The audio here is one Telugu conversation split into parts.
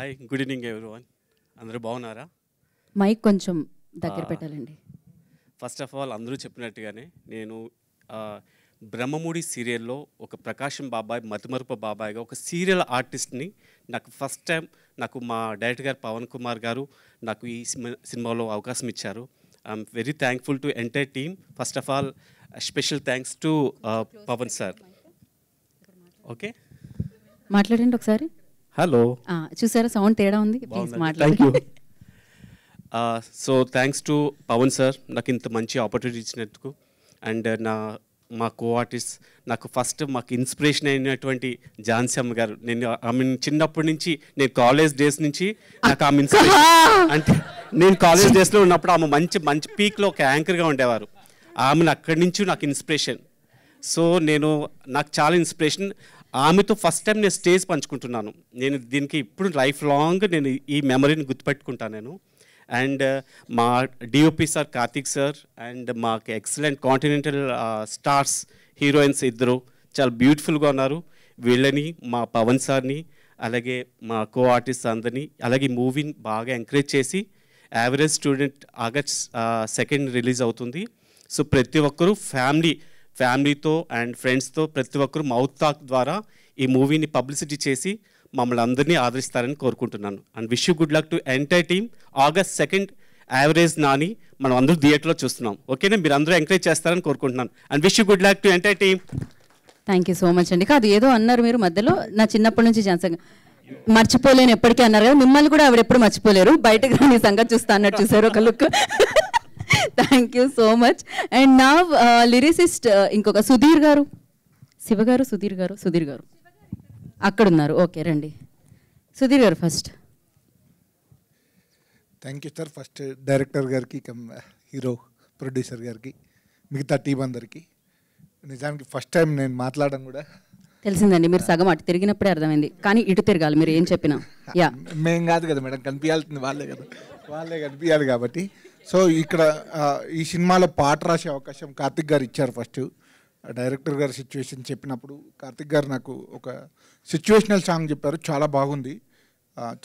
Hi, good evening everyone. అందరూ బాగున్నారా? మైక్ కొంచెం దగ్గర పెట్టాలండి. ఫస్ట్ ఆఫ్ ఆల్ అందరూ చెప్పినట్టుగానే నేను బ్రహ్మముడి సీరియల్లో ఒక ప్రకాశం బాబాయ్, మతిమరుపు బాబాయ్గా ఒక సీరియల్ ఆర్టిస్ట్ని నాకు ఫస్ట్ టైం నాకు మా డైరెక్టర్ గారు పవన్ కుమార్ గారు నాకు ఈ సినిమాలో అవకాశం ఇచ్చారు. I'm very thankful to entire team. First of all special thanks to Pavan sir. Okay, మాట్లాడండి ఒకసారి. హలో, చూసారా సౌండ్ తేడా ఉంది? Thank you. So thanks to Pavan sir నాకు ఇంత మంచి ఆపర్చునిటీ ఇచ్చినందుకు. అండ్ మా కో ఆర్టిస్ట్ నాకు ఫస్ట్ మాకు ఇన్స్పిరేషన్ అయినటువంటి ఝాన్సీ అమ్మ గారు. నేను ఆమె చిన్నప్పటి నుంచి, నేను కాలేజ్ డేస్ నుంచి నాకు ఆమె ఇన్స్పిరేషన్. అంటే నేను కాలేజ్ డేస్లో ఉన్నప్పుడు ఆమె మంచి మంచి పీక్లో ఒక యాంకర్గా ఉండేవారు. ఆమెను అక్కడి నుంచి నాకు ఇన్స్పిరేషన్. సో నాకు చాలా ఇన్స్పిరేషన్. ఆమెతో ఫస్ట్ టైం నేను స్టేజ్ పంచుకుంటున్నాను. నేను దీనికి ఇప్పుడు లైఫ్ లాంగ్ నేను ఈ మెమరీని గుర్తుపెట్టుకుంటాను నేను. అండ్ మా DOP sir Karthik sir and మాకు ఎక్సలెంట్ కాంటినెంటల్ స్టార్స్ హీరోయిన్స్ ఇద్దరు చాలా బ్యూటిఫుల్గా ఉన్నారు. వీళ్ళని మా పవన్ సార్ని అలాగే మా కో ఆర్టిస్ట్ అందరినీ అలాగే మూవీని బాగా ఎంకరేజ్ చేసి యావరేజ్ స్టూడెంట్ ఆగస్ట్ 2 రిలీజ్ అవుతుంది. సో ప్రతి ఒక్కరూ ఫ్యామిలీతో అండ్ ఫ్రెండ్స్తో ప్రతి ఒక్కరు మౌత్ టాక్ ద్వారా ఈ మూవీని పబ్లిసిటీ చేసి మమ్మల్ని అందరినీ ఆదరిస్తారని కోరుకుంటున్నాను. And wish you good luck to entire team. August 2 average Nani మనం అందరూ థియేటర్లో చూస్తున్నాం. ఓకేనా? మీరు అందరూ ఎంకరేజ్ చేస్తారని కోరుకుంటున్నాను. And wish you good luck to entire team. Thank you so much అండి. కాదు, ఏదో అన్నారు మీరు మధ్యలో, నా చిన్నప్పటి నుంచి ఝాన్సీ మర్చిపోలేను ఎప్పటికీ అన్నారు కదా, మిమ్మల్ని కూడా ఆవిడ ఎప్పుడు మర్చిపోలేరు. బయటకు రాని సంగతి చూస్తా అన్నట్టు చూసారు ఒక look. Thank you so much. And నా లిరిసిస్ట్ ఇంకొక సుధీర్ గారు, సుధీర్ గారు అక్కడ ఉన్నారు. ఓకే, రండి సుధీర్ గారు first. Thank you sir. First director గారికి, హీరో ప్రొడ్యూసర్ గారికి, మిగతా టీం అందరికీ. నిజానికి ఫస్ట్ టైం నేను మాట్లాడడం కూడా తెలిసిందండి. మీరు సగం అటు తిరిగినప్పుడే అర్థమైంది, కానీ ఇటు తిరగాలి మీరు ఏం చెప్పినా. యా, మేం కాదు కదా మేడం, కనిపించాల్సింది వాళ్ళే కదా, వాళ్ళే కనిపించాలి కాబట్టి. సో ఇక్కడ ఈ సినిమాలో పాట రాసే అవకాశం కార్తిక్ గారు ఇచ్చారు. ఫస్ట్ డైరెక్టర్ గారు సిచ్యువేషన్ చెప్పినప్పుడు కార్తిక్ గారు నాకు ఒక సిచ్యువేషనల్ సాంగ్ చెప్పారు. చాలా బాగుంది,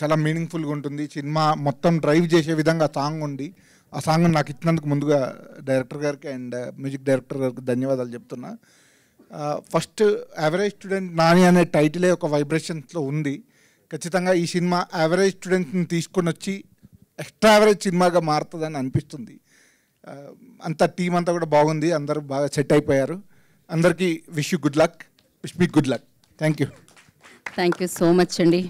చాలా మీనింగ్ఫుల్గా ఉంటుంది. సినిమా మొత్తం డ్రైవ్ చేసే విధంగా సాంగ్ ఉంది. ఆ సాంగ్ నాకు ఇచ్చినందుకు ముందుగా డైరెక్టర్ గారికి అండ్ మ్యూజిక్ డైరెక్టర్ గారికి ధన్యవాదాలు చెప్తున్నా. ఫస్ట్ యావరేజ్ స్టూడెంట్ నాని అనే టైటిలే ఒక వైబ్రేషన్స్లో ఉంది. ఖచ్చితంగా ఈ సినిమా యావరేజ్ స్టూడెంట్ని తీసుకొని వచ్చి ఎక్స్ట్రా యావరేజ్ సినిమాగా మారుతుందని అనిపిస్తుంది. అంతా టీం అంతా కూడా బాగుంది, అందరూ బాగా సెట్ అయిపోయారు. అందరికీ wish you good luck, wish me good luck. Thank you so much అండి.